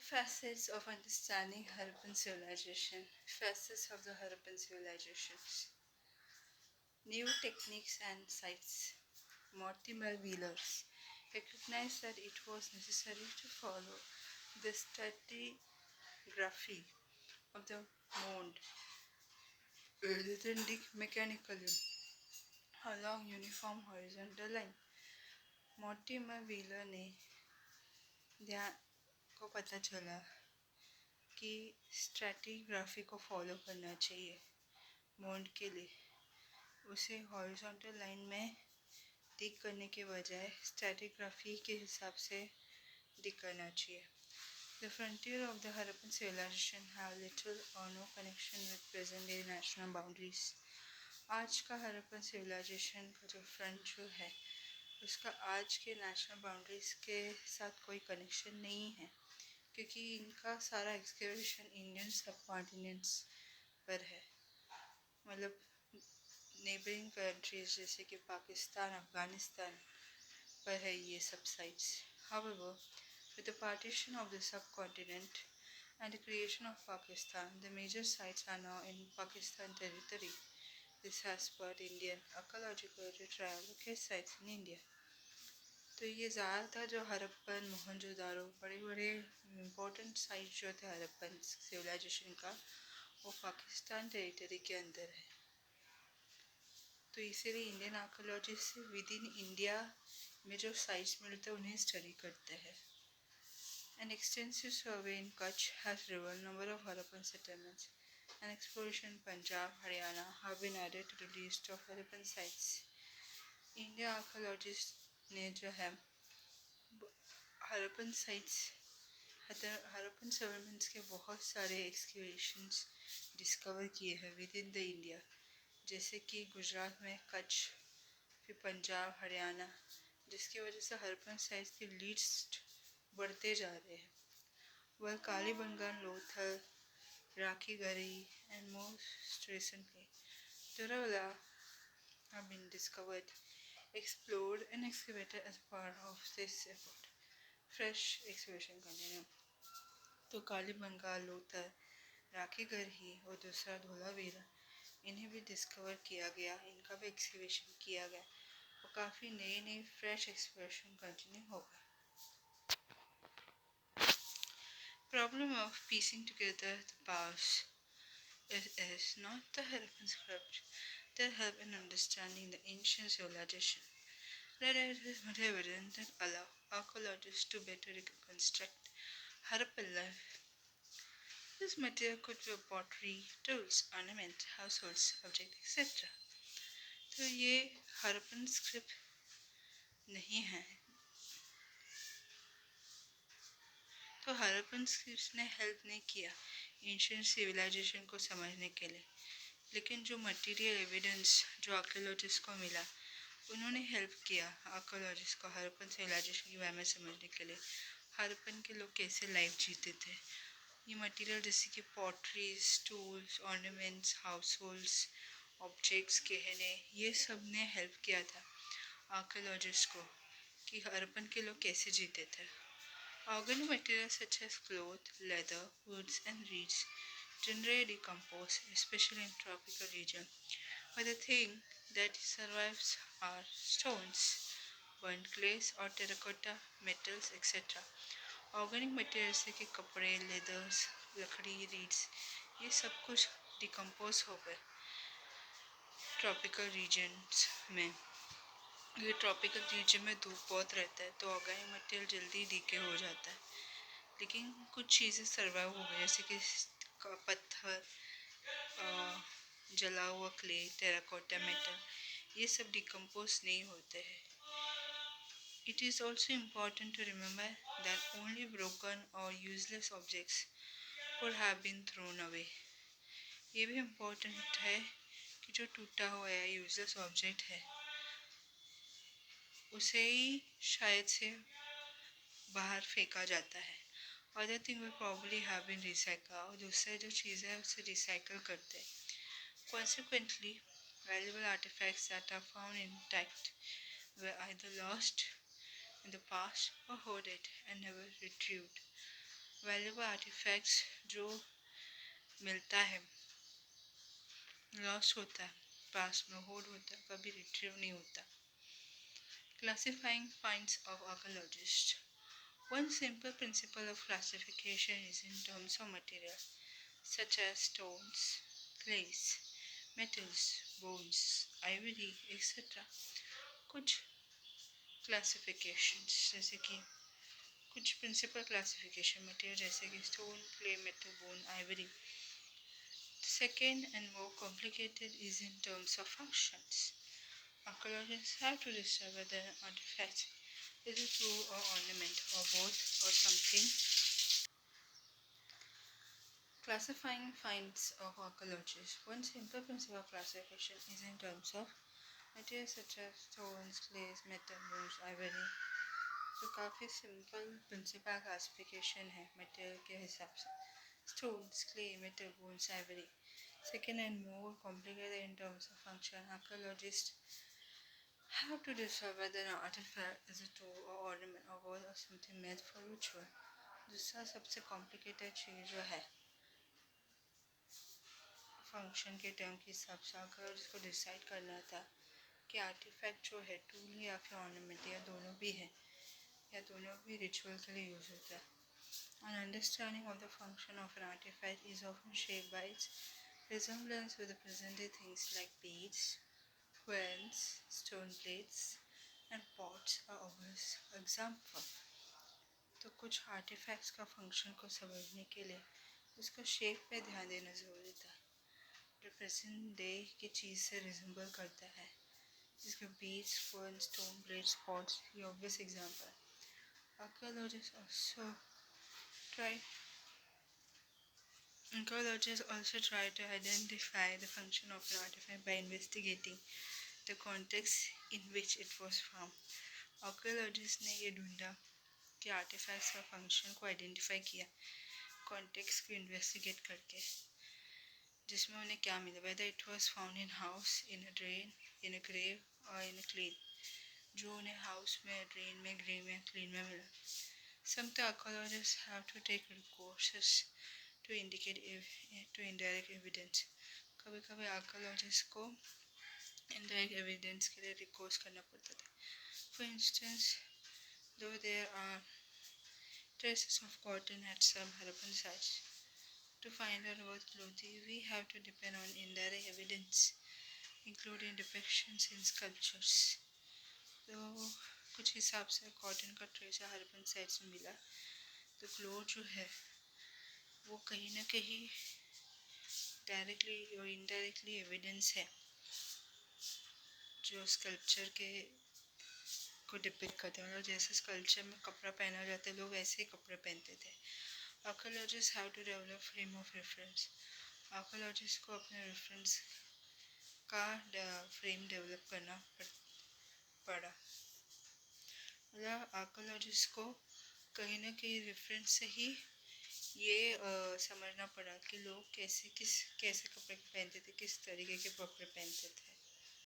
Facets of understanding Harappan civilization. Facets of the Harappan civilizations. New techniques and sites. Mortimer Wheelers recognized that it was necessary to follow the stratigraphy of the mound rather than dig mechanically along uniform horizontal line. Mortimer Wheeler ने ध्यान को पता चला कि stratigraphy को follow करना चाहिए mode के लिए उसे हॉरिजॉन्टल लाइन में दिग करने के बजाय स्ट्रैटिग्राफी के हिसाब से दिग करना चाहिए. The frontier of the Harappan civilization have little or no connection with present day national boundaries. आज का हरप्पन सिविलाइजेशन का जो फ्रंट जो है उसका आज के नेशनल बाउंड्रीज के साथ कोई कनेक्शन नहीं है क्योंकि इनका सारा एक्सकेवेशन इंडियन सब कॉन्टिनेंट्स पर है. मतलब नेबरिंग कंट्रीज जैसे कि पाकिस्तान अफगानिस्तान पर है ये सब sites. However, with the partition of the subcontinent and the creation of Pakistan, the major sites are now in Pakistan territory. This has spurred Indian archaeological retrieval located sites in India. तो ये ज़्यादातर जो हरप्पन मोहनजोदारो बड़े बड़े important site जो थे Harappan civilisation का वो पाकिस्तान टेरिटरी के अंदर है. तो इसीलिए Indian archaeologist with in India में जो साइट्स मिलते हैं उन्हें स्टडी करते हैं. An extensive survey in Kutch has revealed number of Harappan settlements and exploration in Punjab, Haryana have been added to the list of Harappan sites. India archaeologists ने जो है हरप्पन साइट्स हरप्पन सेटलमेंट्स के बहुत सारे एक्सकेवेशंस डिस्कवर किए हैं with in the India जैसे कि गुजरात में कच्छ फिर पंजाब हरियाणा जिसकी वजह से हरप्पन साइट्स की लिस्ट बढ़ते जा रहे हैं. वह कालीबंगान लोथल राखी गरी and most recently Doravilla have been discovered, explored and excavated as part of this effort. Fresh excavation continue. तो कालीबंगा लोथल राखी गरही और दूसरा धोलावीरा इन्हें भी डिस्कवर किया गया. इनका भी एक्सकेवेशन किया गया और काफ़ी नए नए फ्रेश एक्सकेवेशन कंटिन्यू होगा. Problem of piecing together the past is not the Harappan script that help in understanding the ancient civilization. Rather, it is more evident that allow archaeologists to better reconstruct Harappan life. This material could be pottery, tools, ornament, households, objects, etc. तो ये Harappan script नहीं है. तो Harappan script ने help नहीं किया ancient civilisation को समझने के लिए लेकिन जो मटेरियल एविडेंस जो आर्कियोलॉजिस्ट को मिला उन्होंने हेल्प किया आर्कियोलॉजिस्ट को हरप्पन सिविलाइजेशन के बारे में समझने के लिए. हरप्पन के लोग कैसे लाइफ जीते थे ये मटेरियल जैसे कि potteries tools ornaments house holds objects गहने ये सब ने हेल्प किया था आर्कियोलॉजिस्ट को कि हरप्पन के लोग कैसे जीते थे. Organic materials such as cloth, leather, woods and reeds generally decompose, especially in tropical region. But the thing that survives are stones, burnt clays or terracotta, metals, etc. Organic materials जैसे कि कपड़े, leathers, लकड़ी, reeds ये सब कुछ decompose हो गए tropical regions में. ये ट्रॉपिकल रीजन में धूप बहुत रहता है तो ऑर्गेनिक मटेरियल जल्दी डीके हो जाता है लेकिन कुछ चीज़ें सर्वाइव हो गई जैसे कि पत्थर जला हुआ क्ले टेराकोटा मेटल ये सब डिकम्पोज नहीं होते हैं. It is also important to remember that only broken or useless objects could have been thrown away. ये भी इम्पॉर्टेंट है कि जो टूटा हुआ या यूजलेस ऑब्जेक्ट है उसे ही शायद से बाहर फेंका जाता है. Other thing will probably have been recycle और दूसरे जो चीज़ें हैं उसे रिसाइकल करते हैं. Consequently valuable artefacts that are found intact were either lost in the past or hoarded and never retrieved. Valuable artefacts जो मिलता है लॉस्ट होता है, पास में होल्ड होता है, कभी रिट्रीव नहीं होता. Classifying finds of archaeologists. One simple principle of classification is in terms of material, such as stones, clays, metals, bones, ivory, etc. कुछ क्लासिफिकेशंस जैसे कि कुछ प्रिंसिपल क्लासिफिकेशन मटेरियल जैसे कि stone, clay, metal, bone, Ivory. Second and more complicated is in terms of functions. Archaeologists have to decide whether an artifact is a tool or ornament or both or something. Classifying finds of archaeologists. One simple principle of classification is in terms of materials such as stones, clays, metal, bones, ivory. तो काफ़ी simple principal classification है material के हिसाब से. Stones, clay, metal, bones, Ivory. Second and more complicated in terms of function, archaeologists have to decide whether an artifact is a tool or ornament or both or something meant for ritual. दूसरा सबसे complicated चीज़ जो है function के term के हिसाब से अगर उसको डिसाइड करना था कि आर्टिफैक्ट जो है टूल या फिर ऑर्नामेंट या दोनों भी है या दोनों भी रिचुअल के लिए यूज़ होता है. An understanding of the function of an artifact is often shaped by its resemblance with the present-day things like beads, coins, stone plates, and pots are obvious example. तो कुछ आर्टिफैक्ट्स का function को समझने के लिए उसका शेप पे ध्यान देना ज़रूरी था जो प्रेजेंट डे की चीज़ से रिजेंबल करता है जिसके beads, coins, stone plates, pots ये obvious example है. Archaeologists also try to identify the function of an artifact by investigating the context in which it was found. Archaeologists ने ये ढूंढा कि आर्टिफैक्ट्स का फंक्शन को आइडेंटिफाई किया कॉन्टेक्स्ट को इन्वेस्टिगेट करके जिसमें उन्हें क्या मिला, whether it was found in house, in a drain, in a grave or in a clean. जो उन्हें हाउस में, ड्रेन में, ग्रेव में, क्लीन में मिला. Some archaeologists have to take recourses to indirect evidence. कभी कभी आर्कियोलॉजिस्ट को indirect evidence के लिए रिकोर्स करना पड़ता था. For instance, though there are traces of cotton at some Harappan sites, to find out about clothing, we have to depend on indirect evidence, including depictions in sculptures. तो कुछ हिसाब से cotton का ट्रेस हरपन साइड से मिला तो cloth जो है वो कहीं ना कहीं डायरेक्टली और इनडायरेक्टली एविडेंस है जो स्कल्पचर के को डिपिक्ट करते हैं. और जैसे स्कल्पचर में कपड़ा पहना जाता है लोग वैसे ही कपड़े पहनते थे. Archaeologist have to develop frame of reference. Archaeologist को अपने रेफरेंस का फ्रेम डेवलप करना पड़ा. मतलब आर्कियोलॉजिस्ट को कहीं ना कहीं रेफरेंस से ही ये समझना पड़ा कि लोग कैसे कपड़े पहनते थे, किस तरीके के कपड़े पहनते थे.